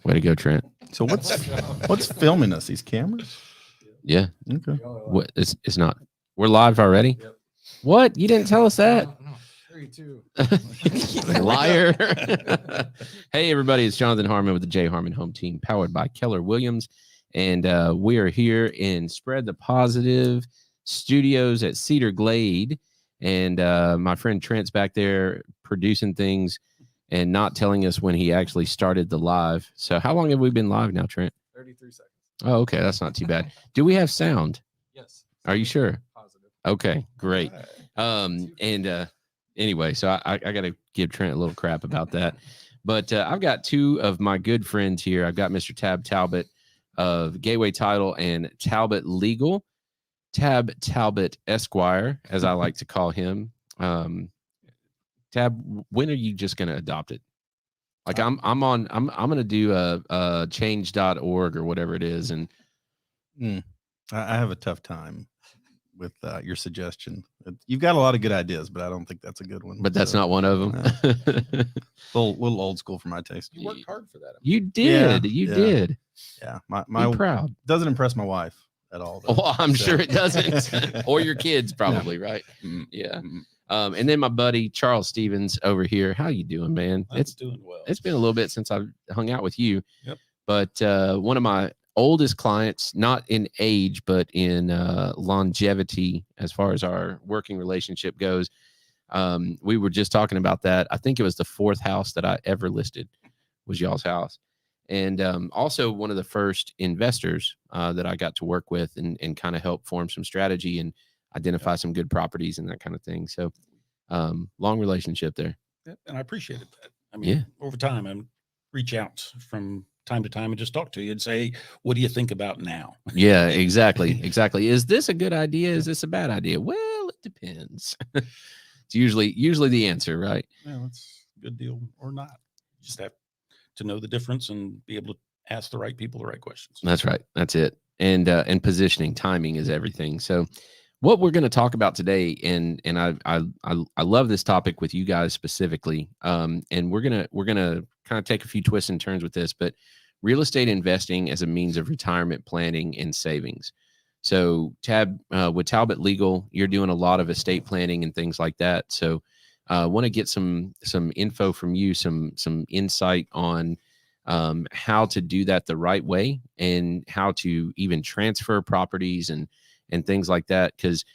Way to go, Trent. So what's filming us? These cameras? Yeah. Okay. What? It's not. We're live already. Yep. What? You didn't tell us that. No. 3, 2. Liar. Hey, everybody. It's Jonathan Harmon with the J Harmon Home Team, powered by Keller Williams. And we are here in Spread the Positive Studios at Cedar Glade. And my friend Trent's back there producing things and not telling us when he actually started the live. So how long have we been live now, Trent? 33 seconds. Oh, okay. That's not too bad. Do we have sound? Yes. Are you sure? Positive. Okay, great. Anyway, so I got to give Trent a little crap about that. But I've got two of my good friends here. I've got Mr. Tab Talbott of Gateway Title and Talbott Legal. Tab Talbott Esquire, as I like to call him. Tab, when are you just going to adopt it? Like I'm going to do a change.org or whatever it is. And I have a tough time with your suggestion. You've got a lot of good ideas, but I don't think that's a good one. But that's not one of them. A little old school for my taste. You worked hard for that. You did. Yeah, You yeah. did. Yeah, my Be proud. Doesn't impress my wife at all. Though, Oh, I'm sure it doesn't. Or your kids probably, right? Yeah. And then my buddy Charles Stevens over here. How you doing, man? It's doing well. It's been a little bit since I've hung out with you. Yep. But one of my oldest clients, not in age, but in longevity as far as our working relationship goes. We were just talking about that. I think it was the 4th house that I ever listed was y'all's house. And also one of the first investors that I got to work with and kind of help form some strategy and identify some good properties and that kind of thing. So long relationship there. And I appreciated that. I mean, over time, I reach out from time to time and just talk to you and say, what do you think about now? Yeah, exactly. Exactly. Is this a good idea? Is this a bad idea? Well, it depends. It's usually the answer, right? Well, it's a good deal or not. You just have to know the difference and be able to ask the right people the right questions. That's right. That's it. And positioning, timing is everything. So what we're going to talk about today, and I love this topic with you guys specifically. And we're gonna kind of take a few twists and turns with this, but real estate investing as a means of retirement planning and savings. So Tab, with Talbott Legal, you're doing a lot of estate planning and things like that. So I want to get some info from you, some insight on how to do that the right way and how to even transfer properties and things like that. Because,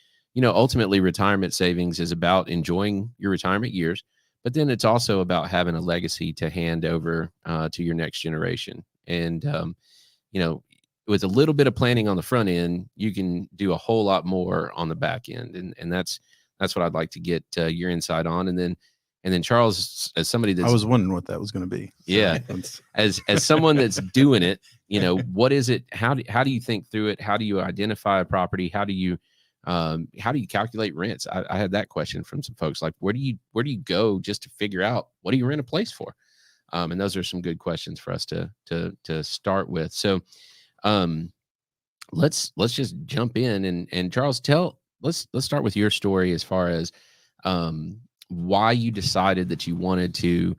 ultimately retirement savings is about enjoying your retirement years, but then it's also about having a legacy to hand over to your next generation. And, with a little bit of planning on the front end, you can do a whole lot more on the back end. And that's what I'd like to get your insight on. And then Charles, as somebody that's, I was wondering what that was going to be. Yeah. As someone that's doing it, what is it? How do you think through it? How do you identify a property? How do you calculate rents? I had that question from some folks. Like, where do you go just to figure out what do you rent a place for? And those are some good questions for us to start with. So, let's just jump in and Charles, let's start with your story as far as why you decided that you wanted to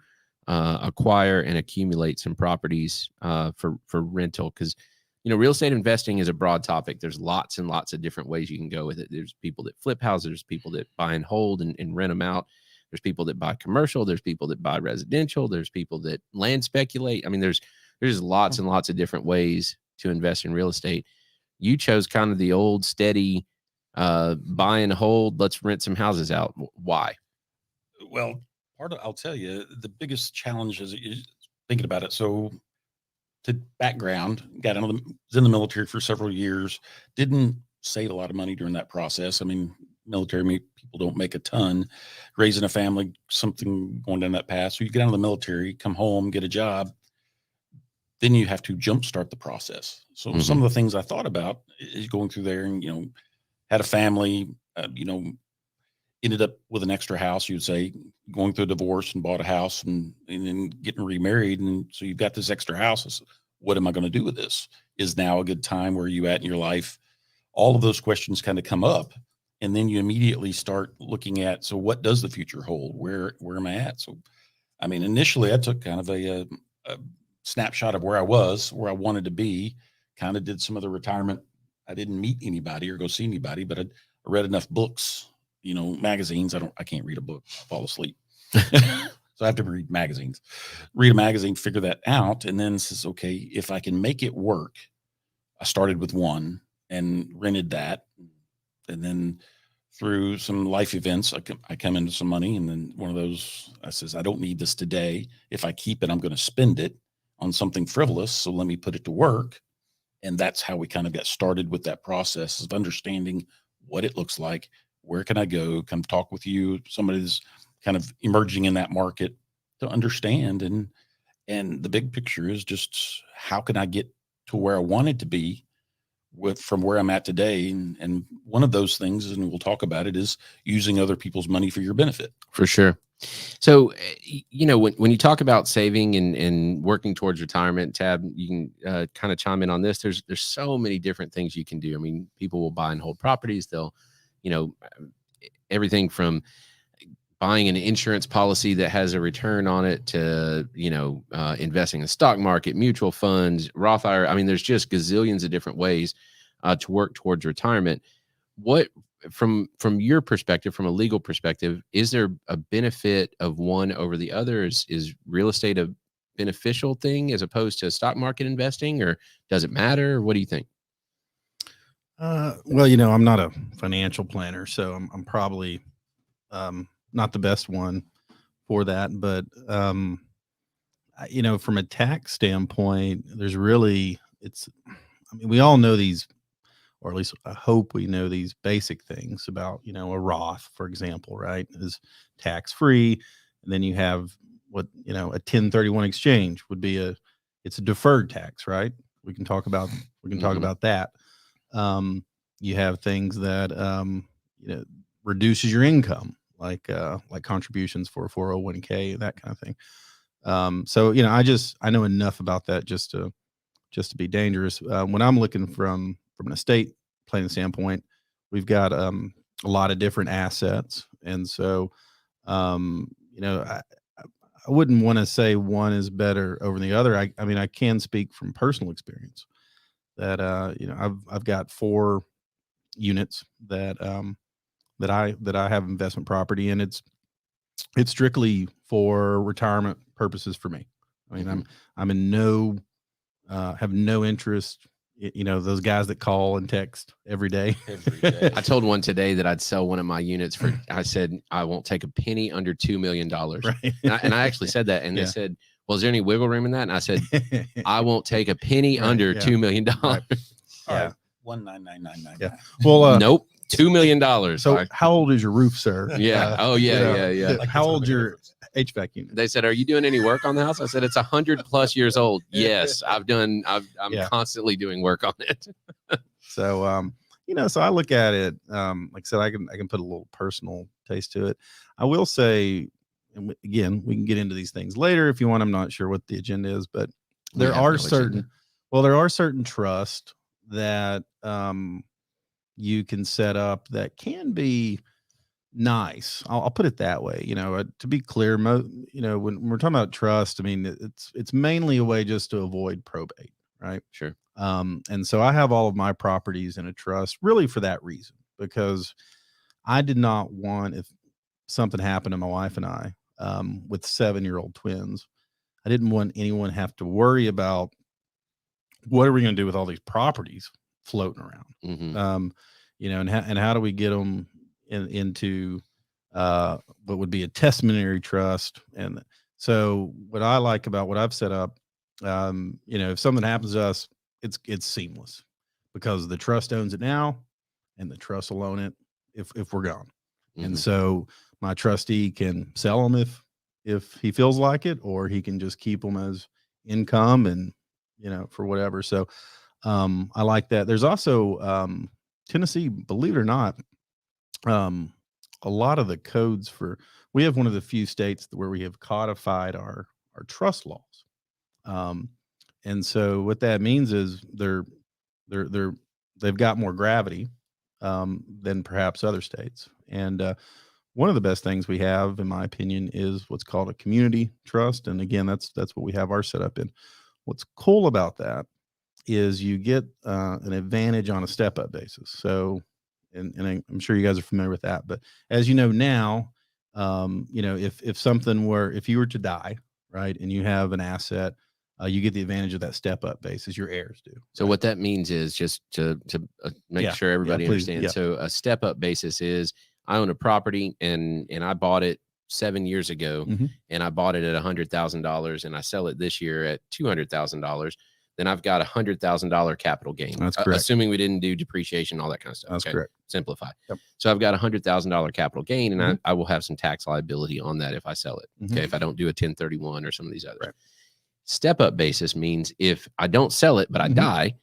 acquire and accumulate some properties for rental. Because real estate investing is a broad topic. There's lots and lots of different ways you can go with it. There's people that flip houses, there's people that buy and hold and rent them out. There's people that buy commercial, there's people that buy residential, there's people that land speculate. I mean, there's lots and lots of different ways to invest in real estate. You chose kind of the old steady buy and hold, let's rent some houses out. Why? Well, I'll tell you, the biggest challenge is thinking about it. So to background, was in the military for several years, didn't save a lot of money during that process. I mean, military people don't make a ton, raising a family, something going down that path. So you get out of the military, come home, get a job, then you have to jumpstart the process. So some of the things I thought about is going through there and, had a family, ended up with an extra house, you'd say, going through a divorce and bought a house and then getting remarried. And so you've got this extra house. What am I going to do with this? Is now a good time? Where are you at in your life? All of those questions kind of come up. And then you immediately start looking at, so what does the future hold? Where am I at? So, I mean, initially I took kind of a snapshot of where I was, where I wanted to be, kind of did some of the retirement. I didn't meet anybody or go see anybody, but I read enough books, magazines. I can't read a book, I fall asleep. So I have to read magazines, read a magazine, figure that out. And then says, okay, if I can make it work, I started with one and rented that. And then through some life events, I come into some money. And then one of those, I says, I don't need this today. If I keep it, I'm going to spend it on something frivolous. So let me put it to work. And that's how we kind of got started with that process of understanding what it looks like. Where can I go? Come talk with you. Somebody's kind of emerging in that market to understand. And the big picture is just how can I get to where I wanted to be from where I'm at today. And one of those things, and we'll talk about it, is using other people's money for your benefit. For sure. So, when you talk about saving and working towards retirement, Tab, you can kind of chime in on this. There's so many different things you can do. I mean, people will buy and hold properties. They'll, everything from buying an insurance policy that has a return on it to, investing in the stock market, mutual funds, Roth IRA. I mean, there's just gazillions of different ways to work towards retirement. What, from your perspective, from a legal perspective, is there a benefit of one over the other? Is real estate a beneficial thing as opposed to stock market investing, or does it matter? What do you think? Well, I'm not a financial planner, so I'm probably not the best one for that. But from a tax standpoint, there's really we all know these, or at least I hope we know these basic things about, a Roth, for example, right, is tax free. And then you have what, a 1031 exchange would be it's a deferred tax, right? We can talk about that. You have things that, reduces your income, like contributions for a 401k, that kind of thing. So, I know enough about that just to be dangerous. When I'm looking from an estate planning standpoint, we've got a lot of different assets. And so, I wouldn't want to say one is better over the other. I mean, I can speak from personal experience that, I've got 4 units that I have investment property, and it's strictly for retirement purposes for me. I mean, I'm in no, have no interest, those guys that call and text every day. I told one today that I'd sell one of my units for, I said, I won't take a penny under $2 million. Right. And I actually said that. And they said, well, is there any wiggle room in that? And I said, I won't take a penny under $2 million. Right. Yeah. 19999. Yeah. Well, nope. $2 million. So how old is your roof, sir? Yeah. Yeah. Like how old's your HVAC unit? They said, are you doing any work on the house? I said, it's 100+ years old. Yes, I'm constantly doing work on it. So, so I look at it, like I said, I can put a little personal taste to it. I will say, and again, we can get into these things later if you want. I'm not sure what the agenda is, but there are certain trusts that, you can set up that can be nice. I'll put it that way. To be clear, when we're talking about trust, I mean, it's mainly a way just to avoid probate, right? Sure. And so I have all of my properties in a trust really for that reason, because I did not want, if something happened to my wife and I, with 7-year-old twins, I didn't want anyone to have to worry about what are we going to do with all these properties floating around. And how do we get them into what would be a testamentary trust? And so what I like about what I've set up, if something happens to us, it's seamless, because the trust owns it now, and the trust will own it if we're gone. And so my trustee can sell them if he feels like it, or he can just keep them as income and, for whatever. So I like that. There's also Tennessee, believe it or not, a lot of the codes we have one of the few states where we have codified our trust laws. And so what that means is they've got more gravity than perhaps other states. And one of the best things we have, in my opinion, is what's called a community trust. And again, that's what we have our setup in. What's cool about that is you get an advantage on a step-up basis. So, and I'm sure you guys are familiar with that, but as you know now, if you were to die, right, and you have an asset, you get the advantage of that step-up basis. Your heirs do. So right? what that means is, just to make Yeah, sure everybody please, understands. yeah. So a step up basis is, I own a property and I bought it 7 years ago, Mhm. and I bought it at $100,000, and I sell it this year at $200,000. Then I've got $100,000 capital gain. That's correct. Assuming we didn't do depreciation, all that kind of stuff. That's correct. Simplify. Yep. So I've got $100,000 capital gain, and Mhm. I will have some tax liability on that if I sell it. Mhm. Okay, if I don't do a 1031 or some of these others. Right. Step up basis means if I don't sell it, but I Mhm. die,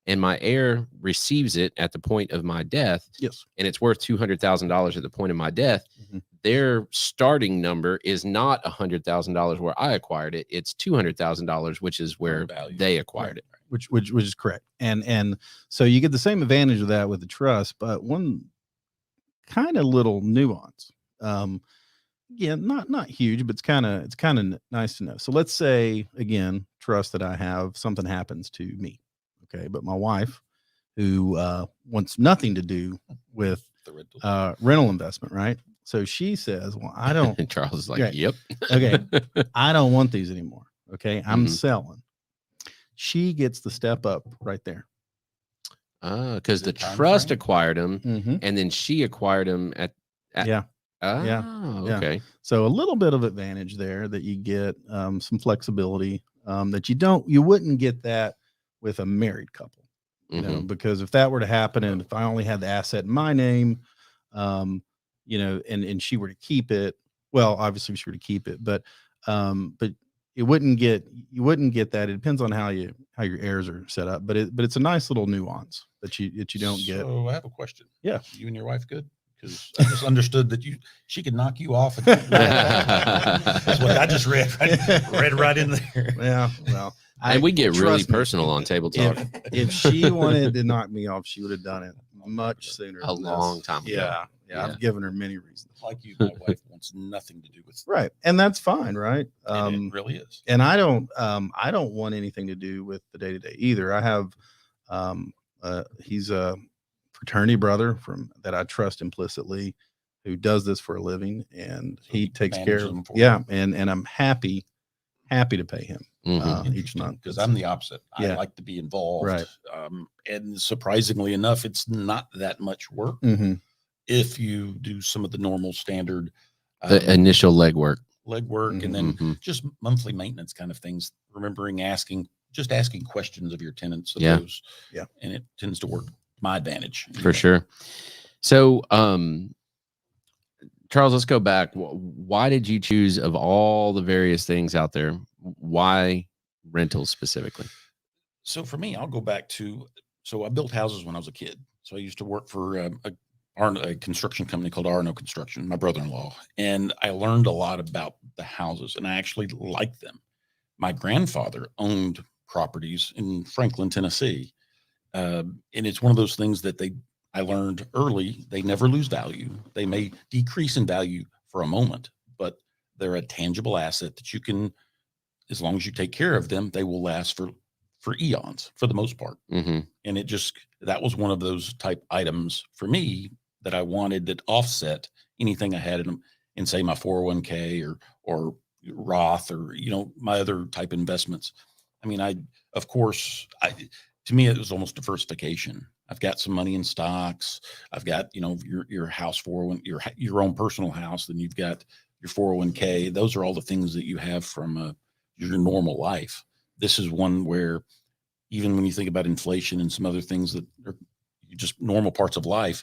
and my heir receives it at the point of my death, Yes. and it's worth $200,000 at the point of my death, Mhm. their starting number is not $100,000 where I acquired it. It's $200,000, which is where value. they acquired it. Which is correct. And so you get the same advantage of that with the trust, but one kind of little nuance. Again, not huge, but it's kind of nice to know. So let's say, again, trust that I have, something happens to me. Okay. But my wife, who wants nothing to do with The rental investment, right? So she says, well, I don't, And Charles is like, Right. yep. Okay. I don't want these anymore. Okay. I'm Mhm. selling. She gets the step up right there. Because Is the it time trust frame? acquired them, Mm-hmm. and then she acquired them at Yeah. Oh, Yeah. okay. So a little bit of advantage there that you get, some flexibility, that you wouldn't get that with a married couple, Mhm. because if that were to happen, and if I only had the asset in my name, and she were to keep it, well, obviously she were to keep it, but you wouldn't get that. It depends on how your heirs are set up, but it's a nice little nuance that you don't get. So I have a question. Yeah. You and your wife good? Because I just understood that she could knock you off. That's what I just read right in there. Yeah. Well, And we get really trust me, personal on Table Talk. if she wanted to knock me off, she would have done it much sooner. A than this. long time ago. Yeah. Yeah. I've given her many reasons. Like you, my wife wants nothing to do with Right. And that's fine, right? and it really is. And I don't want anything to do with the day-to-day either. I have he's a fraternity brother that I trust implicitly, who does this for a living, and So he he takes manages care of them for yeah, and I'm happy to pay him Mhm. each month, Because I'm the opposite. I Yeah. like to be involved. Right. And surprisingly enough, it's not that much work Mhm. if you do some of the normal standard The initial legwork. legwork and then Mhm. just monthly maintenance kind of things. Remembering asking questions of your tenants. Of Yeah. those, Yeah. And it tends to work to my advantage. For sure. So, Charles, let's go back. Why did you choose, of all the various things out there, why rentals specifically? So for me, I'll go back to, so I built houses when I was a kid. So I used to work for a construction company called R&O Construction, my brother-in-law. And I learned a lot about the houses, and I actually liked them. My grandfather owned properties in Franklin, Tennessee. And it's one of those things that I learned early. They never lose value. They may decrease in value for a moment, but they're a tangible asset that you can, as long as you take care of them, they will last for eons for the most part. Mhm. And that was one of those type items for me that I wanted that offset anything I had in say my 401k or Roth or, my other type investments. I mean, to me, it was almost diversification. I've got some money in stocks. I've got, your house 401, your own personal house. Then you've got your 401k. Those are all the things that you have from your normal life. This is one where even when you think about inflation and some other things that are just normal parts of life,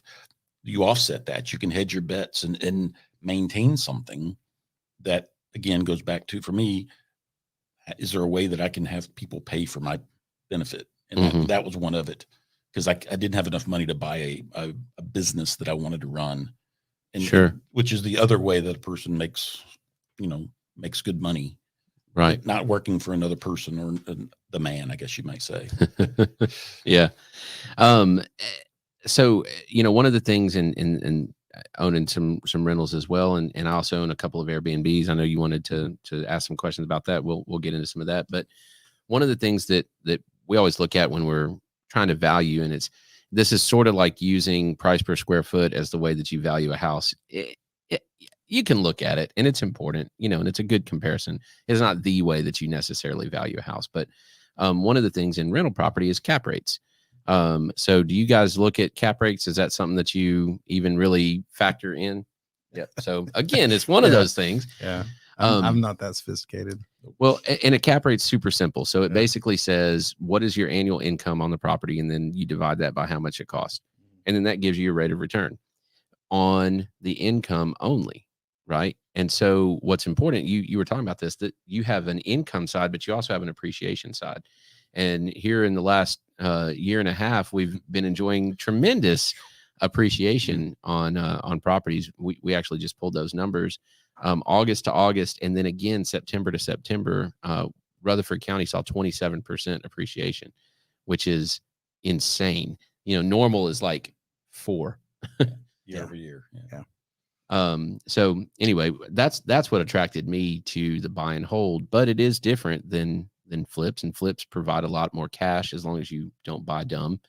you offset that. You can hedge your bets and maintain something that, again, goes back to, for me, is there a way that I can have people pay for my benefit? And Mhm. that was one of it, because I didn't have enough money to buy a business that I wanted to run. And Sure. which is the other way that a person makes good money. Right. Not working for another person or the man, I guess you might say. Yeah. So, one of the things in owning some rentals as well, and I also own a couple of Airbnbs. I know you wanted to ask some questions about that. We'll get into some of that, but one of the things that we always look at when we're trying to value, and this is sort of like using price per square foot as the way that you value a house. You can look at it, and it's important, and it's a good comparison. It's not the way that you necessarily value a house, but one of the things in rental property is cap rates. So do you guys look at cap rates? Is that something that you even really factor in? Yeah. So again, it's one of those things. Yeah. I'm not that sophisticated. Well, and a cap rate's super simple. So it basically says, what is your annual income on the property? And then you divide that by how much it costs. And then that gives you your rate of return on the income only. Right. And so what's important, you were talking about this, that you have an income side, but you also have an appreciation side. And here in the last year and a half, we've been enjoying tremendous appreciation on properties. We actually just pulled those numbers, August to August, and then again September to September. Rutherford County saw 27% appreciation, which is insane. Normal is like 4 year over year. Yeah. So anyway, that's what attracted me to the buy and hold, but it is different than flips, and flips provide a lot more cash as long as you don't buy dumb.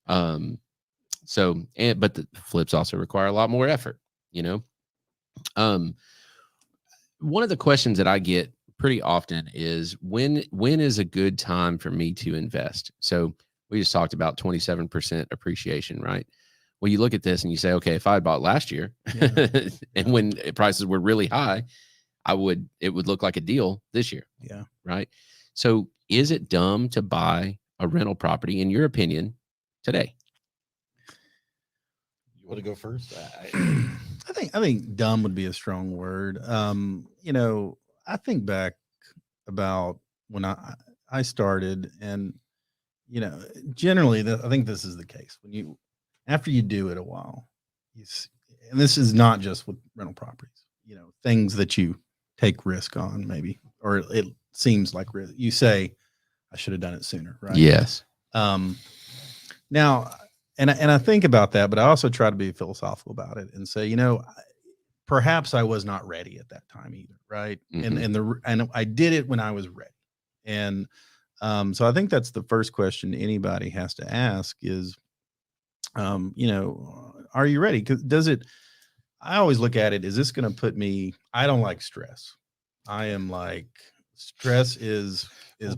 But the flips also require a lot more effort, One of the questions that I get pretty often is when is a good time for me to invest? So we just talked about 27% appreciation, right? Well, you look at this and you say, okay, if I had bought last year and when prices were really high, it would look like a deal this year. Yeah. Right. So is it dumb to buy a rental property, in your opinion, today? You want to go first? I think dumb would be a strong word. I think back about when I started, and generally I think this is the case when after you do it a while, and this is not just with rental properties, things that you take risk on, maybe, or it seems like risk. You say, I should have done it sooner, right? Yes. Now, and I think about that, but I also try to be philosophical about it and say, perhaps I was not ready at that time either, right? Mm-hmm. And I did it when I was ready, and so I think that's the first question anybody has to ask is, are you ready? Because I always look at it, is this going to put me, I don't like stress. I am like, stress is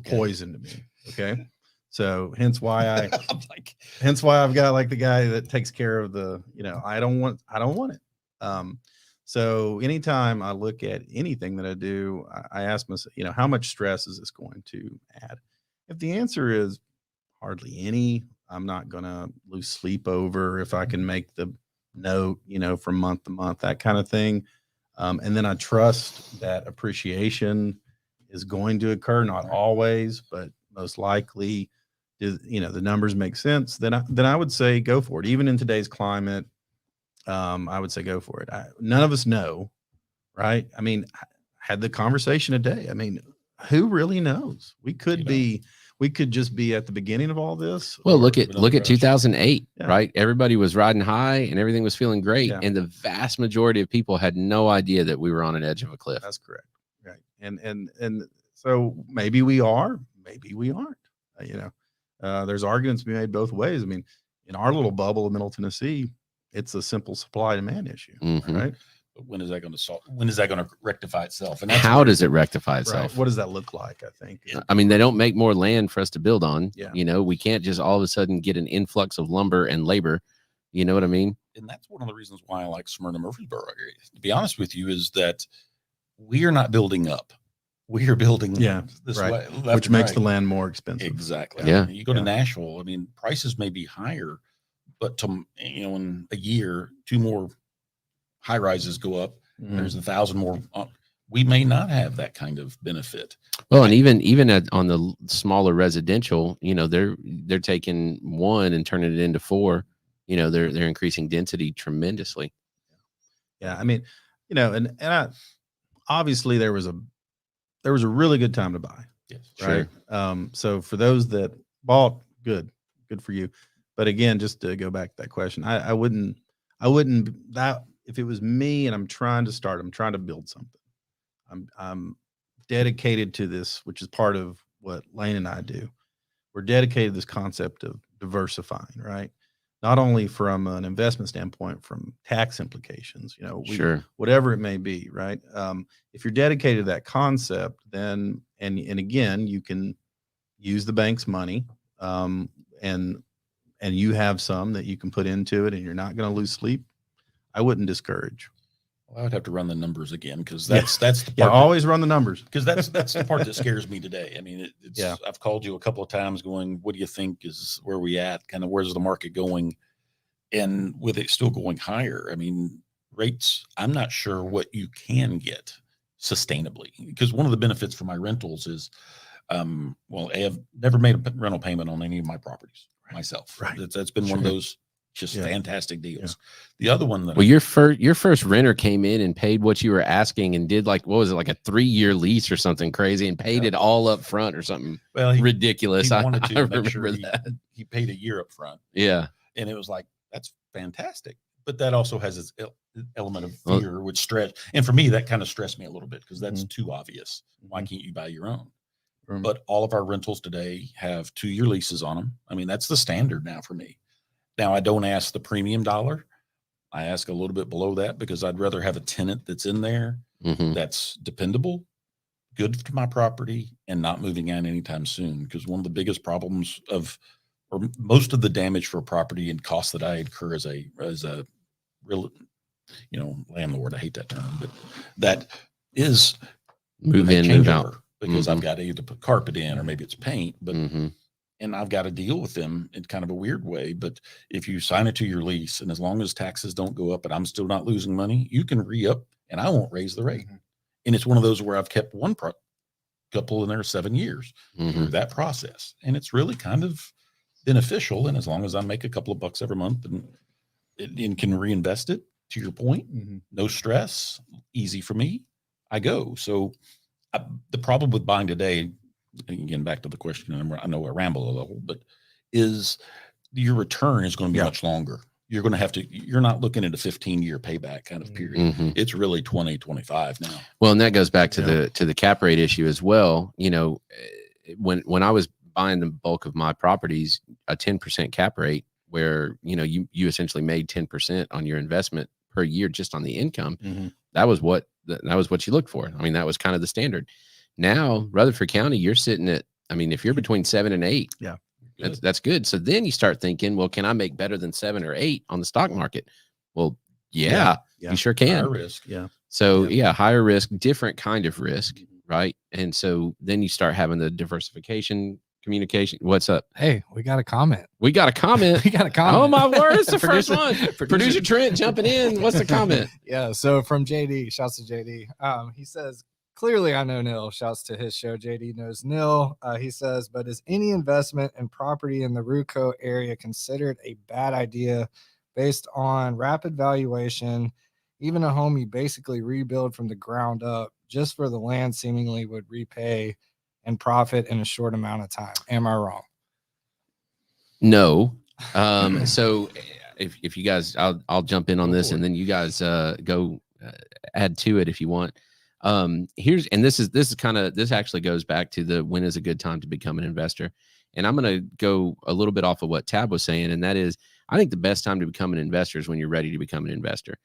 poison to me. Okay. So hence why I've got like the guy that takes care of I don't want it. So anytime I look at anything that I do, I ask myself, how much stress is this going to add? If the answer is hardly any, I'm not going to lose sleep over if I can make the note, from month to month, that kind of thing. And then I trust that appreciation is going to occur, not always, but most likely, the numbers make sense. Then I would say go for it. Even in today's climate, I would say go for it. None of us know, right? I mean, I had the conversation today. I mean, who really knows? We could just be at the beginning of all this. Well, look at 2008, right? Everybody was riding high and everything was feeling great. Yeah. And the vast majority of people had no idea that we were on an edge of a cliff. That's correct. Right. And so maybe we are, maybe we aren't, there's arguments to be made both ways. I mean, in our little bubble of Middle Tennessee, it's a simple supply demand issue, right? But when is that going to solve? When is that going to rectify itself? And how does it rectify itself? Right. What does that look like? I think. I mean, they don't make more land for us to build on. Yeah. We can't just all of a sudden get an influx of lumber and labor. You know what I mean? And that's one of the reasons why I like Smyrna Murfreesboro area. To be honest with you, is that we are not building up. We are building this way, which makes the land more expensive. Exactly. Yeah. You go to Nashville. I mean, prices may be higher, but in a year, 2 more high rises go up. There's 1,000 more. We may not have that kind of benefit. Well, and even on the smaller residential, they're taking 1 and turning it into 4. They're increasing density tremendously. Yeah, I mean, and obviously there was a really good time to buy. Yes, right. Sure. So for those that bought, good for you. But again, just to go back to that question, I wouldn't that. If it was me and I'm trying to build something, I'm dedicated to this, which is part of what Lane and I do. We're dedicated to this concept of diversifying, right? Not only from an investment standpoint, from tax implications, Sure. whatever it may be, right? If you're dedicated to that concept, then and again, you can use the bank's money, and you have some that you can put into it, and you're not going to lose sleep. I wouldn't discourage. Well, I would have to run the numbers again because that's the part. Always run the numbers, because that's the part that scares me today. I mean, Yeah. I've called you a couple of times going, what do you think is where we at? Kind of where's the market going? And with it still going higher, I mean, rates, I'm not sure what you can get sustainably, because one of the benefits for my rentals is, well, I have never made a rental payment on any of my properties myself. Right. That's been one of those just Yeah. fantastic deals. The other one that Well, your first renter came in and paid what you were asking and did like, what was it, like a 3-year lease or something crazy, and paid it all up front or something ridiculous. He wanted to I make sure remember that. he paid a year up front. Yeah. And it was like, that's fantastic. But that also has its element of Well, fear, which stress. And for me, that kind of stressed me a little bit because that's Mhm. too obvious. Why Mhm. can't you buy your own? Mhm. But all of our rentals today have 2-year leases on them. I mean, that's the standard now for me. Now, I don't ask the premium dollar. I ask a little bit below that because I'd rather have a tenant that's in there Mhm. that's dependable, good to my property, and not moving out anytime soon. Because one of the biggest problems or most of the damage for a property and costs that I incur as a real, landlord. I hate that term, but that is Move they in, change move out. over because Mhm. I've got to either put carpet in or maybe it's paint, but Mhm. and I've got to deal with them in kind of a weird way. But if you sign it to your lease, and as long as taxes don't go up and I'm still not losing money, you can re-up and I won't raise the rate. Mhm. And it's one of those where I've kept one couple in there 7 years through Mhm. that process. And it's really kind of beneficial. And as long as I make a couple of bucks every month and can reinvest it, to your point, Mhm. no stress, easy for me, I go. So the problem with buying today, again, back to the question, and I know I ramble a little, but is your return is going to be Yeah. much longer. You're going to you're not looking at a 15-year payback kind of period. Mhm. It's really 20, 25 now. Well, and that goes back to Yeah. the cap rate issue as well. When I was buying the bulk of my properties, a 10% cap rate, where you essentially made 10% on your investment per year just on the income. Mhm. That was what you looked for. I mean, that was kind of the standard. Now, Rutherford County, you're sitting at, I mean, if you're between 7 and 8, Yeah. that's good. So then you start thinking, well, can I make better than 7 or 8 on the stock market? Well, yeah. Yeah. You sure Higher can. risk. Yeah. So Yeah. higher risk, different kind of risk, Mhm. right? And so then you start having the diversification, communication. What's up? Hey, we got a comment. We got a comment. We got a comment. Oh my word, it's the first one. Producer Producer Trent jumping in. What's the comment? Yeah, so from JD, shouts to JD. He says, clearly I know nil. Shouts to his show. JD knows nil. He says, but is any investment in property in the Ruco area considered a bad idea based on rapid valuation? Even a home you basically rebuild from the ground up just for the land seemingly would repay and profit in a short amount of time. Am I wrong? No. So if you guys, I'll jump in on Go this, for and it. then you guys go add to it if you want. This actually goes back to the when is a good time to become an investor. And I'm going to go a little bit off of what Tab was saying, and that is, I think the best time to become an investor is when you're ready to become an investor.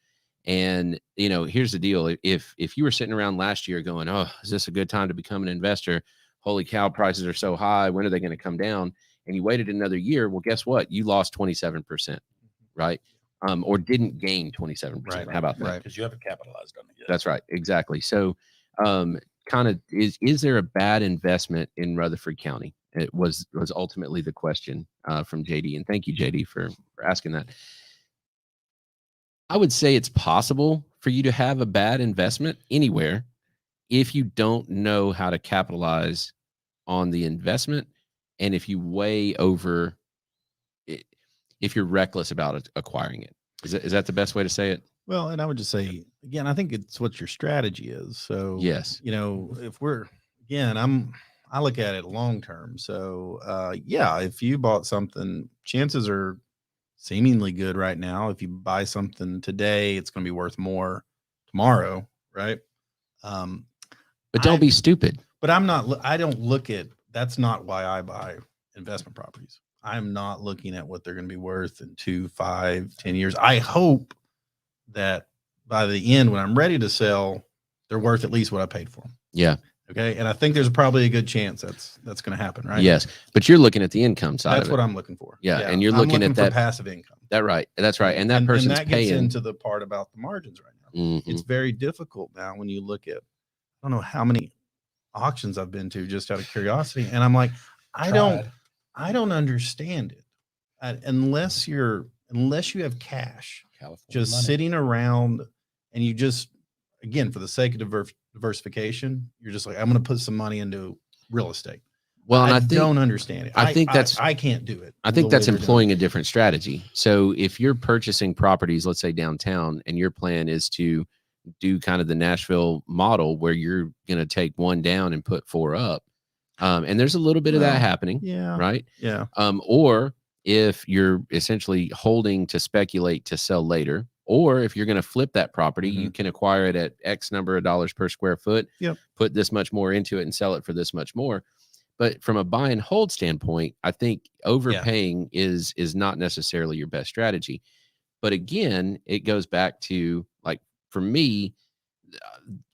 And here's the deal: if you were sitting around last year going, "Oh, is this a good time to become an investor? Holy cow, prices are so high. When are they going to come down?" And you waited another year, well, guess what? You lost 27%, right? Or didn't gain 27%. Right, How about that? right. Because you haven't capitalized on it yet. That's right. Exactly. So, kind of is there a bad investment in Rutherford County? It was ultimately the question from JD, and thank you, JD, for asking that. I would say it's possible for you to have a bad investment anywhere if you don't know how to capitalize on the investment, and if you weigh over it, if you're reckless about it, acquiring it. Is that the best way to say it? Well, and I would just say again, I think it's what your strategy is. So Yes. if I look at it long term. So if you bought something, chances are seemingly good right now. If you buy something today, it's going to be worth more tomorrow, right? But don't be stupid. But I don't look at that's not why I buy investment properties. I'm not looking at what they're going to be worth in 2, 5, 10 years. I hope that by the end, when I'm ready to sell, they're worth at least what I paid for them. Yeah. Okay. And I think there's probably a good chance that's going to happen, right? Yes. But you're looking at the income side That's of what it. I'm looking for. Yeah. And you're I'm looking at for that passive income. That's right. And that person's that gets paying. into the part about the margins right now. Mhm. It's very difficult now when you look at, I don't know how many auctions I've been to just out of curiosity. And I'm like, I don't understand it. Unless you have cash California just money. sitting around and you just, again, for the sake of diversification, you're just like, I'm going to put some money into real estate. Well, and I think, don't understand it. I think I can't do it. I think that's employing a different strategy. So if you're purchasing properties, let's say downtown, and your plan is to do kind of the Nashville model where you're going to take one down and put 4 up. And there's a little bit of that happening. Yeah. Right. Yeah. Or if you're essentially holding to speculate to sell later, or if you're going to flip that property, you can acquire it at X number of dollars per square foot, put this much more into it and sell it for this much more. But from a buy and hold standpoint, I think overpaying is not necessarily your best strategy. But again, it goes back to, like, for me,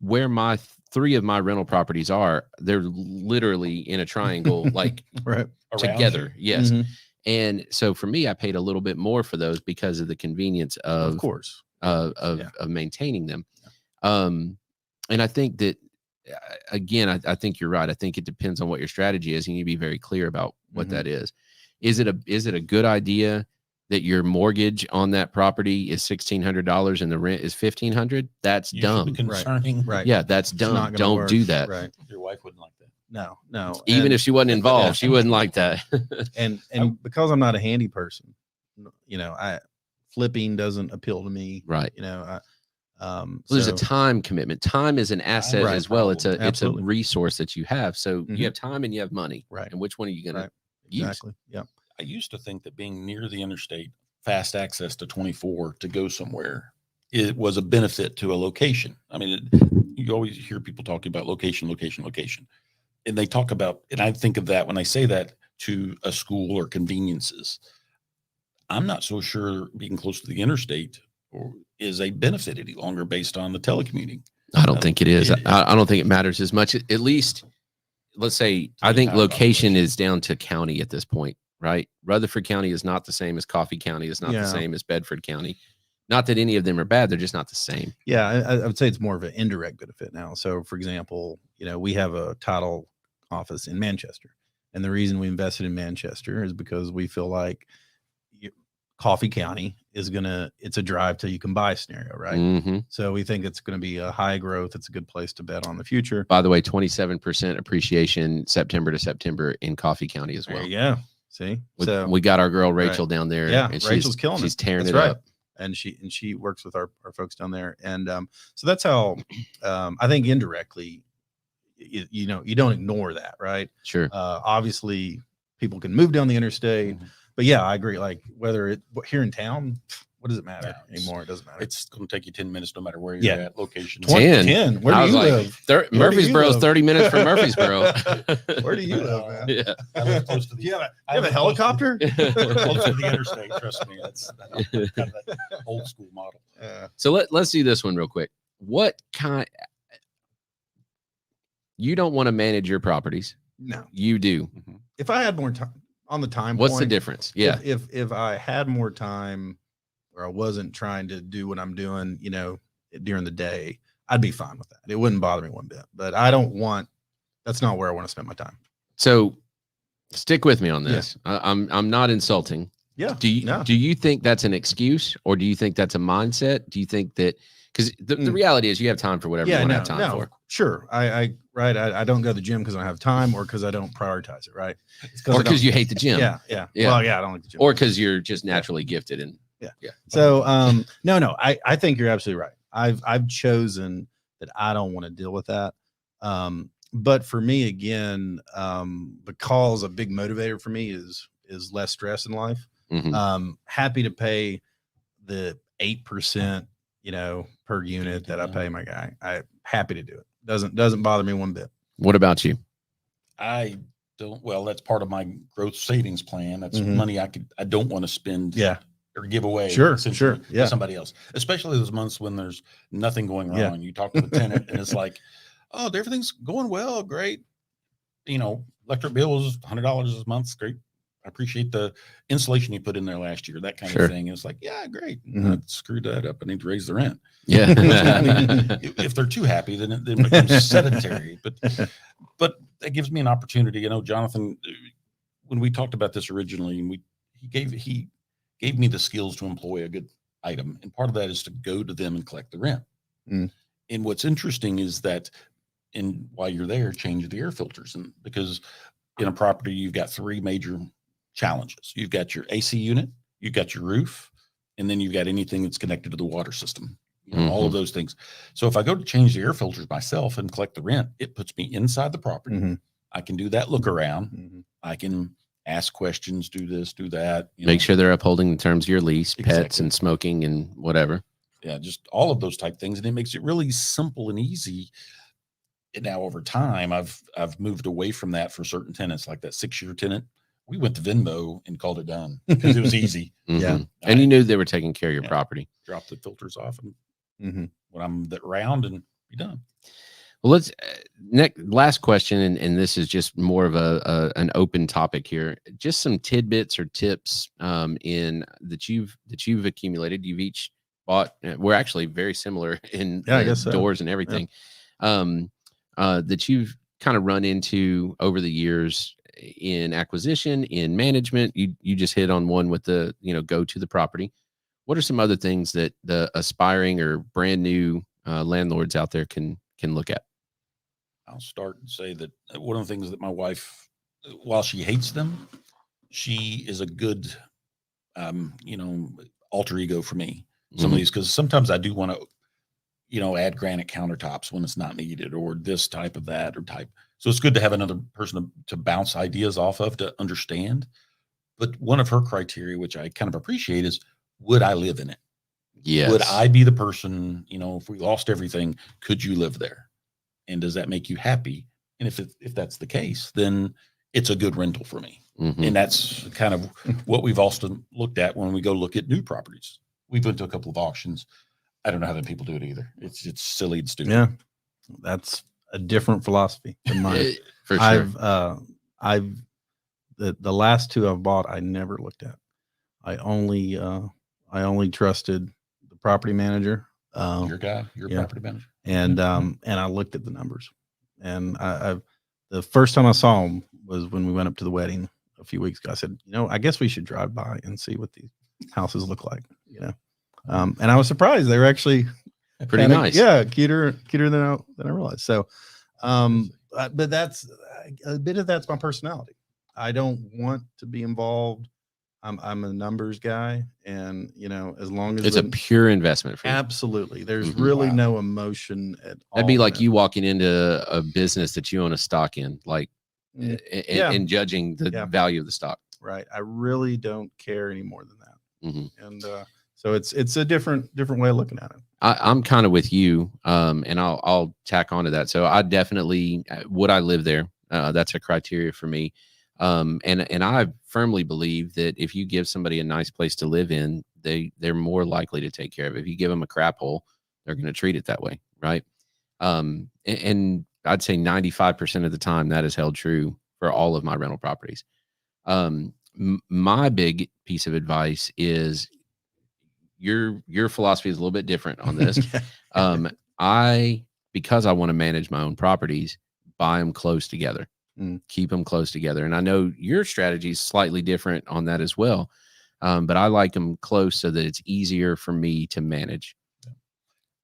where my 3 of my rental properties are, they're literally in a triangle, like right together. Yes. Mhm. And so for me, I paid a little bit more for those because of the convenience of course of maintaining them. And I think that, again, I think you're right. I think it depends on what your strategy is. You need to be very clear about what that is. Is it a good idea that your mortgage on that property is $1,600 and the rent is $1,500? That's dumb. Concerning. Right. Yeah, that's dumb. Don't do that. Right. Your wife wouldn't like that. No. Even if she wasn't involved, she wouldn't like that. and because I'm not a handy person, flipping doesn't appeal to me. Right. There's a So- time commitment. Time is an asset Right. as well. It's a Absolutely. resource that you have. So Mhm. you have time and you have money. Right. And which one are you going Right. to use? Exactly. Yeah. I used to think that being near the interstate, fast access to 24 to go somewhere, it was a benefit to a location. I mean, you always hear people talking about location. And they talk about, and I think of that when I say that to a school or conveniences. I'm not so sure being close to the interstate is a benefit any longer based on the telecommuting. I don't think it is. I don't think it matters as much. At least, let's say, I think location is down to county at this point, right? Rutherford County is not the same as Coffee County. It's not the same as Bedford County. Not that any of them are bad. They're just not the same. Yeah. I would say it's more of an indirect benefit now. So, for example, we have a title office in Manchester. And the reason we invested in Manchester is because we feel like Coffee County it's a drive till you can buy scenario, right? Mm-hmm. So we think it's going to be a high growth. It's a good place to bet on the future. By the way, 27% appreciation September to September in Coffee County as well. There you go. See, so we got our girl Rachel down there. Yeah, and Rachel's killing it. She's tearing That's it right. up. And she works with our folks down there. And so that's how I think indirectly, you don't ignore that, right? Sure. Obviously, people can move down the interstate. Mhm. But yeah, I agree. Like whether here in town, what does it matter anymore? It doesn't matter. It's going to take you 10 minutes no matter where you're at, location. 10. Where do you live? Murfreesboro is 30 minutes from Murfreesboro. Where do you live, man? Yeah. I live close to the, You have a helicopter? close to the interstate. Trust me, that's kind of that old school model. So let's do this one real quick. What kind? You don't want to manage your properties. No. You do. If I had more time on the time, What's the difference? Yeah. If I had more time, or I wasn't trying to do what I'm doing, during the day, I'd be fine with that. It wouldn't bother me one bit. But that's not where I want to spend my time. So stick with me on this. I'm not insulting. Yeah. Do you think that's an excuse, or do you think that's a mindset? Do you think that, because the reality is you have time for whatever you want to have time for. Sure. I don't go to the gym because I don't have time, or because I don't prioritize it. Right. Or because you hate the gym. Yeah. Well, I don't like the gym. Or because you're just naturally gifted. And yeah. So, no, I think you're absolutely right. I've chosen that I don't want to deal with that. But for me, again, because a big motivator for me is less stress in life. Mm-hmm. Happy to pay the 8%, per unit that I pay my guy. I'm happy to do it. Doesn't bother me one bit. What about you? I Well, that's part of my growth savings plan. That's money I don't want to spend or give away to somebody else, especially those months when there's nothing going wrong. You talk to the tenant and it's like, oh, everything's going well, great. Electric bill is $100 a month, great. I appreciate the insulation you put in there last year, that kind of thing. And it's like, yeah, great. I screwed that up. I need to raise the rent. Yeah. I mean, if they're too happy, then it becomes sedentary. But that gives me an opportunity. Jonathan, when we talked about this originally, he gave me the skills to employ a good item, and part of that is to go to them and collect the rent. And what's interesting is that, while you're there, change the air filters, and because in a property you've got three major challenges. You've got your AC unit, you've got your roof, and then you've got anything that's connected to the water system. All of those things. So if I go to change the air filters myself and collect the rent, it puts me inside the property. I can do that look around. I can ask questions, do this, do that. Make sure they're upholding the terms of your lease, pets and smoking and whatever. Yeah, just all of those type things. And it makes it really simple and easy. And now over time, I've moved away from that for certain tenants, like that 6-year tenant. We went to Venmo and called it done because it was easy. Yeah. And you knew they were taking care of your property. Drop the filters off and when I'm round and be done. Well, let's last question, and this is just more of an open topic here. Just some tidbits or tips that you've accumulated. You've each bought. We're actually very similar in I guess so. doors and everything. That you've kind of run into over the years in acquisition, in management. You just hit on one with the go to the property. What are some other things that the aspiring or brand new landlords out there can look at? I'll start and say that one of the things that my wife, while she hates them, she is a good, alter ego for me. Some of these, because sometimes I do want to, add granite countertops when it's not needed, or this type of that or type. So it's good to have another person to bounce ideas off of, to understand. But one of her criteria, which I kind of appreciate, is, would I live in it? Yes. Would I be the person, if we lost everything, could you live there? And does that make you happy? And if that's the case, then it's a good rental for me. And that's kind of what we've also looked at when we go look at new properties. We've been to a couple of auctions. I don't know how the people do it either. It's silly and stupid. Yeah, that's a different philosophy than mine. For sure. The last two I've bought, I never looked at. I only trusted the property manager. Your guy, property manager. And I looked at the numbers, and the first time I saw him was when we went up to the wedding a few weeks ago. I said, I guess we should drive by and see what these houses look like, and I was surprised they were actually pretty nice. Yeah. Cuter than I realized. So, but that's a bit of that's my personality. I don't want to be involved. I'm a numbers guy, and as long as it's a pure investment for you. Absolutely. There's really no emotion at all. That'd be like you walking into a business that you own a stock in, like and judging the value of the stock. Right. I really don't care any more than that. And so it's a different way of looking at it. I'm kind of with you, and I'll tack onto that. So I definitely would I live there. That's a criteria for me. And I firmly believe that if you give somebody a nice place to live in, they're more likely to take care of it. If you give them a crap hole, they're going to treat it that way. Right. And I'd say 95% of the time that is held true for all of my rental properties. My big piece of advice is your philosophy is a little bit different on this. Because I want to manage my own properties, buy them close together. Keep them close together. And I know your strategy is slightly different on that as well. But I like them close so that it's easier for me to manage.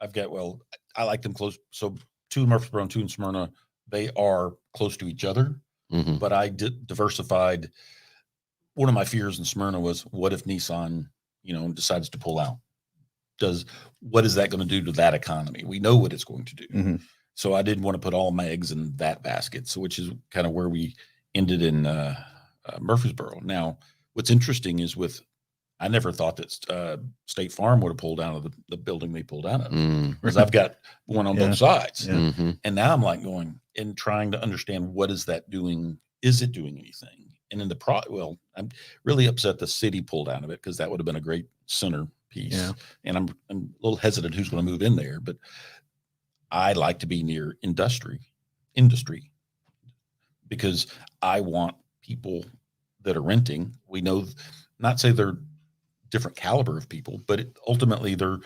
I like them close. So 2 in Murfreesboro and 2 in Smyrna, they are close to each other, but I diversified. One of my fears in Smyrna was, what if Nissan, decides to pull out? What is that going to do to that economy? We know what it's going to do. So I didn't want to put all my eggs in that basket. So, which is kind of where we ended in Murfreesboro. Now, what's interesting is I never thought that State Farm would have pulled out of the building they pulled out of, because I've got one on both sides. And now I'm like going and trying to understand, what is that doing is it doing anything? And in the well, I'm really upset the city pulled out of it, because that would have been a great centerpiece. Yeah. And I'm a little hesitant who's going to move in there, but I like to be near industry, because I want people that are renting. We know, not say they're different caliber of people, but ultimately they're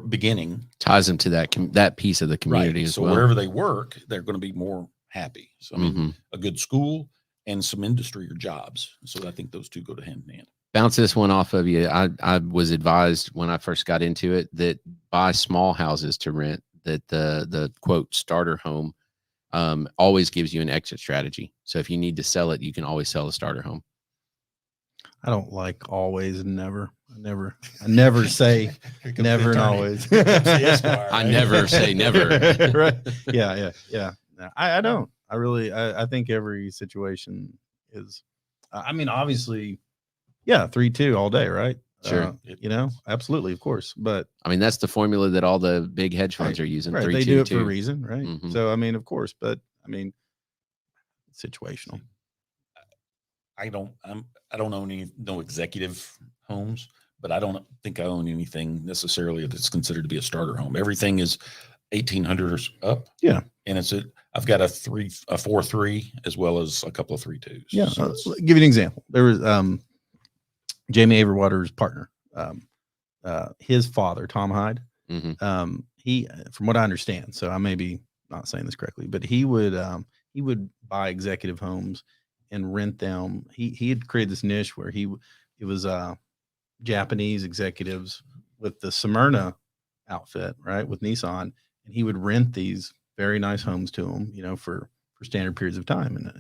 beginning, ties them to that piece of the community right. as so well. wherever they work, they're going to be more happy. So I mean, Mhm. a good school and some industry or jobs. So I think those two go to hand in hand. Bounce this one off of you. I was advised when I first got into it that buy small houses to rent, that the quote starter home always gives you an exit strategy. So if you need to sell it, you can always sell the starter home. I don't like always and never. I never say never and always. I never say never. Right. Yeah. No, I don't. I really, I think every situation is, I mean, obviously, yeah, 3-2 all day, right? Sure. Absolutely, of course. But I mean, that's the formula that all the big hedge funds are using. right. 3, They 2, do it 2. for a reason, right? Mhm. So, I mean, of course, but I mean, situational. I don't own no executive homes, but I don't think I own anything necessarily that's considered to be a starter home. Everything is 1,800 or up. Yeah. And I've got a 4-3 as well as a couple of 3-2s. Yeah. So Give you an example. There was Jamie Averwater's partner, his father, Tom Hyde. Mhm. He, from what I understand, so I may be not saying this correctly, but he would buy executive homes and rent them. He had created this niche where it was Japanese executives with the Smyrna outfit, right, with Nissan, and he would rent these very nice homes to them, for standard periods of time, and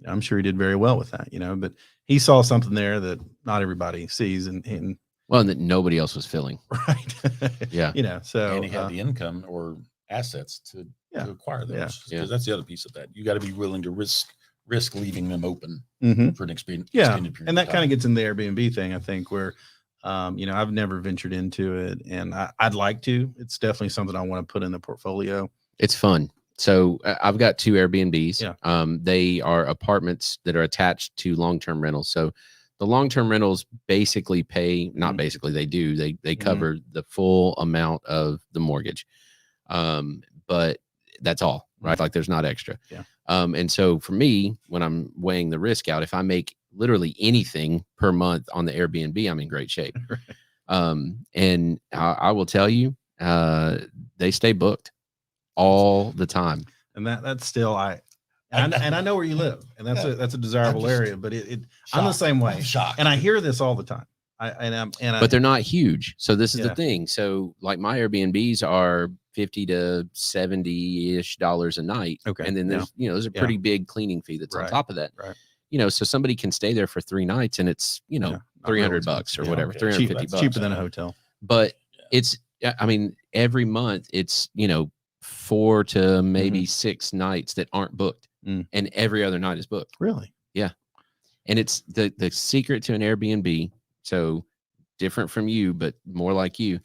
I'm sure he did very well with that, but he saw something there that not everybody sees, and that nobody else was filling. right, Yeah. So and he had the income or assets to acquire those. Because that's the other piece of that. You got to be willing to risk leaving them open for an extended period. And that kind of gets in the Airbnb thing, I think, where I've never ventured into it, and I'd like to. It's definitely something I want to put in the portfolio. It's fun. So I've got 2 Airbnbs. Yeah. They are apartments that are attached to long-term rentals. So the long-term rentals basically pay, not basically, they do. They cover the full amount of the mortgage. But that's all, right? Like there's not extra. Yeah. And so for me, when I'm weighing the risk out, if I make literally anything per month on the Airbnb, I'm in great shape. And I will tell you, they stay booked all the time. And that's still and I know where you live, and that's a desirable area, but I'm the same way. And I hear this all the time. But they're not huge. So this is the thing. So like my Airbnbs are $50 to $70-ish a night. Okay. And then there's a pretty big cleaning fee that's on top of that. Right. So somebody can stay there for 3 nights and it's, $300 or whatever, $350. Cheaper than a hotel. But it's, I mean, every month it's, 4 to maybe 6 nights that aren't booked. And every other night is booked. Really? Yeah. And it's the secret to an Airbnb. So different from you, but more like you,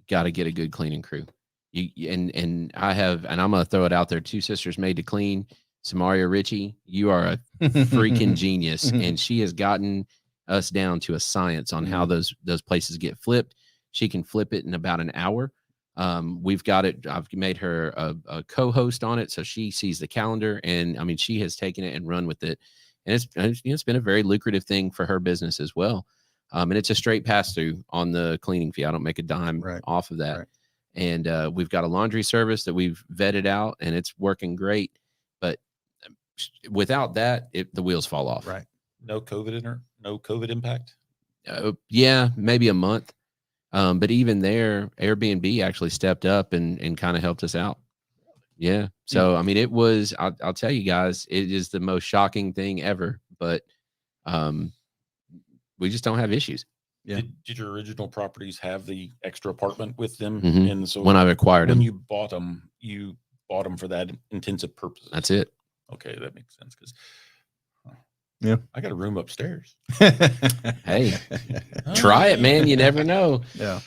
got to get a good cleaning crew. And I'm going to throw it out there. 2 sisters made to clean. Samaria Ritchie, you are a freaking genius. And she has gotten us down to a science on how those places get flipped. She can flip it in about an hour. We've got it. I've made her a co-host on it. So she sees the calendar, and I mean, she has taken it and run with it. And it's been a very lucrative thing for her business as well. And it's a straight pass through on the cleaning fee. I don't make a dime off of that. Right. And we've got a laundry service that we've vetted out, and it's working great. But without that, the wheels fall off. Right. No COVID impact. Yeah, maybe a month. But even there, Airbnb actually stepped up and kind of helped us out. Yeah. So, I mean, it was, I'll tell you guys, it is the most shocking thing ever, but we just don't have issues. Yeah. Did your original properties have the extra apartment with them? Mm-hmm. And so when I acquired them, you bought them for that intensive purpose. That's it. Okay. That makes sense. Because I got a room upstairs. Hey, try it, man. You never know. Yeah.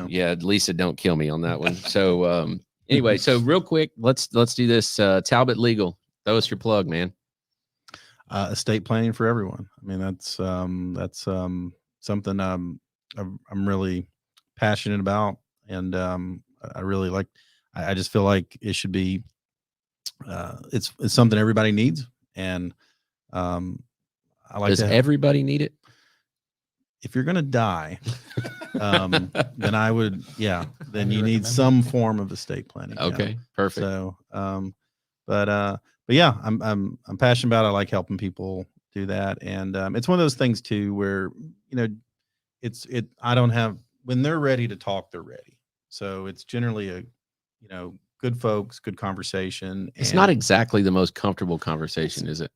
Yeah. Lisa, don't kill me on that one. So, anyway, so real quick, let's do this. Talbott Legal. Throw us your plug, man. estate planning for everyone. I mean, that's something I'm really passionate about, and I really like. I just feel like it should be. It's something everybody needs, and I like Does to. everybody need it? If you're gonna die, then I would, yeah. Then Highly you need recommend some form of estate planning. yeah. Okay, perfect. So, but yeah, I'm passionate about it. I like helping people do that, and it's one of those things too where I don't have when they're ready to talk, they're ready. So it's generally a good folks, good conversation. It's not exactly the most comfortable conversation, is it?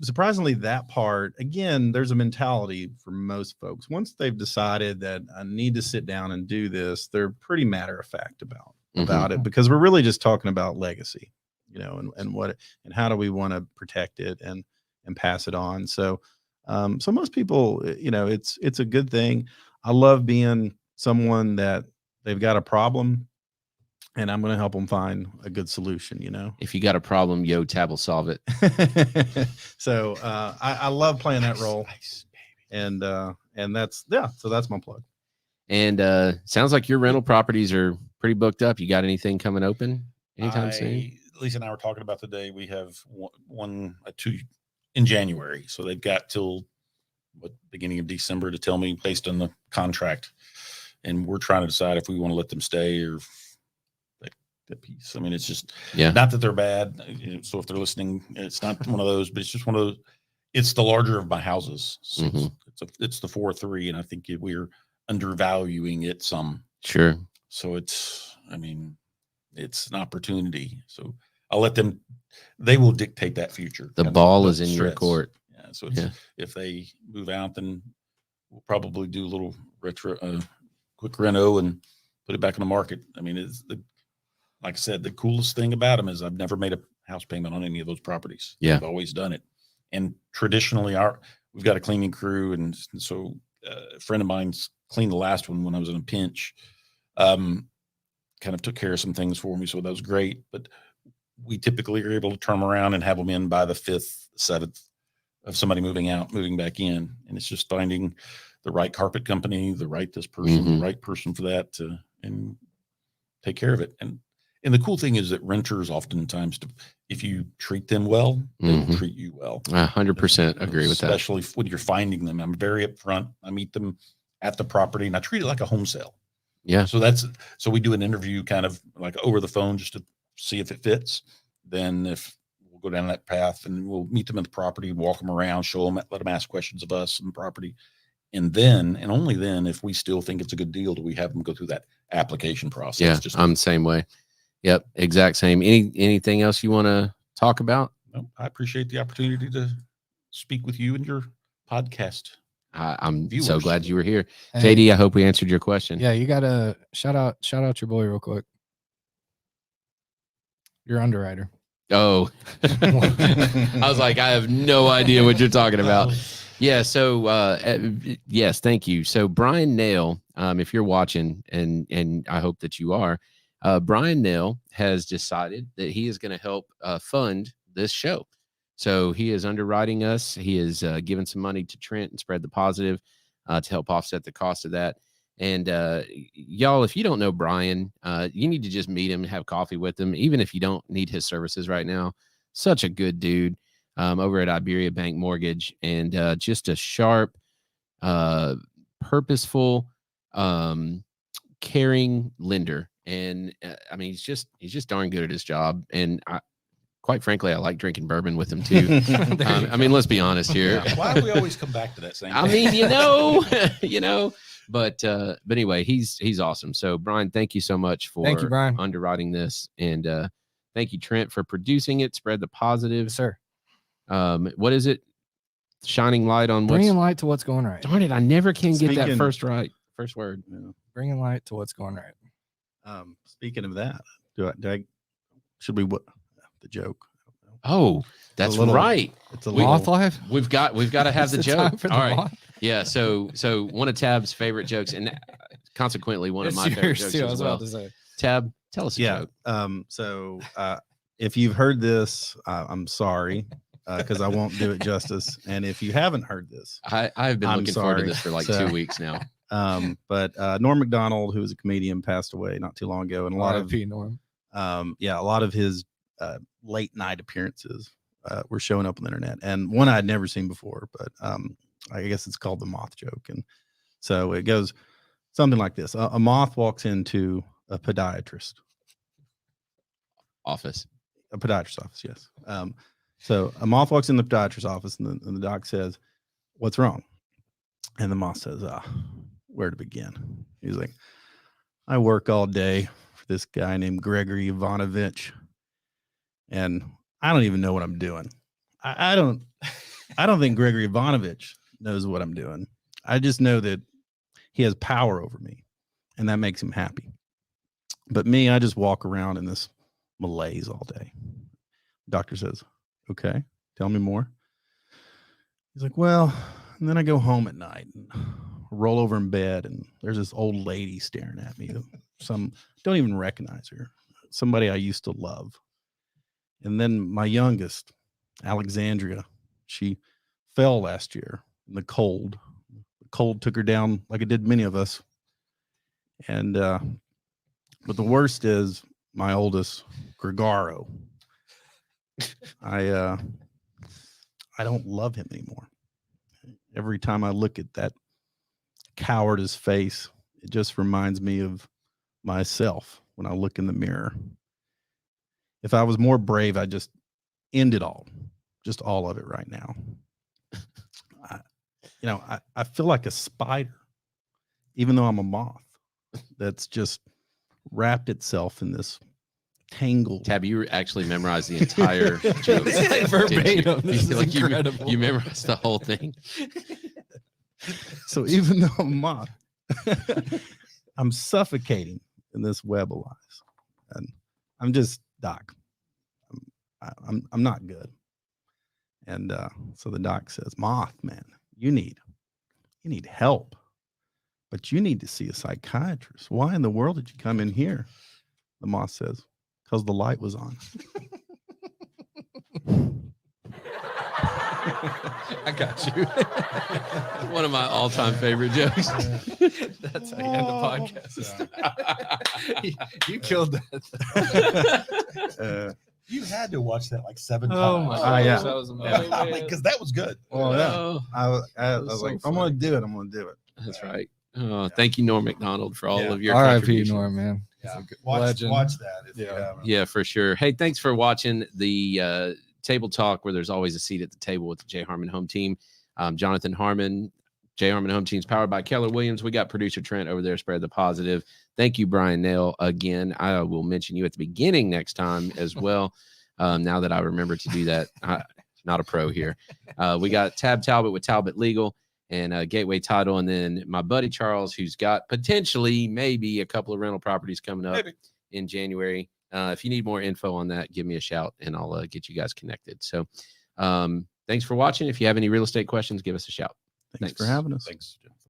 Surprisingly, that part again, there's a mentality for most folks. Once they've decided that I need to sit down and do this, they're pretty matter of fact about it, because we're really just talking about legacy, and what and how do we want to protect it and pass it on. So most people, it's a good thing. I love being someone that they've got a problem, and I'm going to help them find a good solution. If you got a problem, Tab will solve it. So I love playing that role, and that's So that's my plug. And sounds like your rental properties are pretty booked up. You got anything coming open anytime soon? Lisa and I were talking about today. We have two in January, so they've got till beginning of December to tell me based on the contract, and we're trying to decide if we want to let them stay or that piece. I mean, it's just not that they're bad. So if they're listening, it's not one of those, but it's just one of those. It's the larger of my houses. So it's the 4-3, and I think we're undervaluing it some. Sure. So it's an opportunity. So I'll let them. They will dictate that future. The ball is in your court. Yeah. So if they move out, then we'll probably do a little quick reno and put it back on the market. I mean, like I said, the coolest thing about them is I've never made a house payment on any of those properties. Yeah. I've always done it. And traditionally we've got a cleaning crew. And so a friend of mine's cleaned the last one when I was in a pinch, kind of took care of some things for me. So that was great. But we typically are able to turn around and have them in by the 5th, 7th of somebody moving back in. And it's just finding the right carpet company, the right the right person for that and take care of it. And the cool thing is that renters oftentimes, if you treat them well, they will treat you well. 100% agree with that. Especially when you're finding them. I'm very upfront. I meet them at the property and I treat it like a home sale. Yeah. So we do an interview kind of like over the phone just to see if it fits. Then if we'll go down that path and we'll meet them at the property, walk them around, show them, let them ask questions of us and the property. And then, and only then, if we still think it's a good deal, do we have them go through that application process. Yeah, I'm the same way. Yep, exact same. Anything else you want to talk about? No, I appreciate the opportunity to speak with you and your podcast. I'm viewers. So glad you were here. Hey, JD, I hope we answered your question. Yeah, you got to shout out your boy real quick. Your underwriter. Oh, I was like, I have no idea what you're talking about. Yeah. So, yes, thank you. So Brian Nail, if you're watching, and I hope that you are, Brian Nail has decided that he is going to help fund this show. So he is underwriting us. He is giving some money to Trent and Spread the Positive to help offset the cost of that. And y'all, if you don't know Brian, you need to just meet him and have coffee with him, even if you don't need his services right now. Such a good dude over at Iberia Bank Mortgage, and just a sharp, purposeful, caring lender. And I mean, he's just darn good at his job. And quite frankly, I like drinking bourbon with him too. I mean, let's be honest here. Yeah. Why do we always come back to that same thing? I mean, you know. But anyway, he's awesome. So Brian, thank you so much for underwriting this, and thank you, Trent, for producing it. Spread the Positive, yes, sir. What is it? Shining light on bringing light to what's going right. Darn it, I never can get that first word. Yeah. Bringing light to what's going right. Speaking of that, should we the joke? Oh, that's right. It's a Moth life. We've got to have the joke. All right. Moth? Yeah. So one of Tab's favorite jokes, and consequently one of my favorite jokes too, as well. Tab, tell us a joke. So if you've heard this, I'm sorry. because I won't do it justice. And if you haven't heard this, I've been I'm looking forward to sorry. this for like So- 2 weeks now. but Norm Macdonald, who was a comedian, passed away not too long ago, and a lot of R.I.P. Norm. a lot of his late night appearances were showing up on the internet, and one I had never seen before, but I guess it's called the Moth Joke. And so it goes something like this: a moth walks into a podiatrist Office. Yes. So a moth walks in the podiatrist's office, and the doc says, "What's wrong?" And the moth says, "Where to begin?" He's like, "I work all day for this guy named Gregory Ivanovich, and I don't even know what I'm doing. I don't think Gregory Ivanovich knows what I'm doing. I just know that he has power over me, and that makes him happy. But me, I just walk around in this malaise all day." Doctor says, "Okay, tell me more." He's like, "Well, and then I go home at night and roll over in bed, and there's this old lady staring at me. Don't even recognize her. Somebody I used to love. And then my youngest, Alexandria, she fell last year in the cold. The cold took her down like it did many of us. And but the worst is my oldest, Gregaro. I don't love him anymore. Every time I look at that cowardice face, it just reminds me of myself when I look in the mirror. If I was more brave, I'd just end it all, just all of it right now. I feel like a spider, even though I'm a moth that's just wrapped itself in this tangled. Tab, you actually memorized the entire joke. This is verbatim. This is Like incredible. You memorized the whole thing. So even though I'm a moth, I'm suffocating in this web of lies, and I'm just doc. I'm not good. And so the doc says, "Moth, man, you need help, but you need to see a psychiatrist. Why in the world did you come in here?" The moth says, "Because the light was on." I got you. One of my all-time favorite jokes. That's how you end the podcast. You killed that. You had to watch that like 7 Oh times. my gosh, yeah. that was amazing. Because that was good. Well, yeah. Oh, I was was like, so I'm going funny. to do it. I'm going to do it. that's right. Oh, thank you, Norm Macdonald, for all Yeah. of your R.I.P. contributions. Norm, man. Yeah. He's a Watch legend. that if Yeah. you haven't. Yeah, for sure. Hey, thanks for watching the Table Talk, where there's always a seat at the table with the J. Harmon Home Team. Jonathan Harmon, J. Harmon Home Team's powered by Keller Williams. We got producer Trent over there, spread the positive. Thank you, Brian Nail. Again, I will mention you at the beginning next time as well. Now that I remember to do that, not a pro here. We got Tab Talbott with Talbott Legal and Gateway Title, and then my buddy Charles, who's got potentially maybe a couple of rental properties coming up in January. If you need more info on that, give me a shout and I'll get you guys connected. So thanks for watching. If you have any real estate questions, give us a shout. Thanks for having us. Thanks, Jim.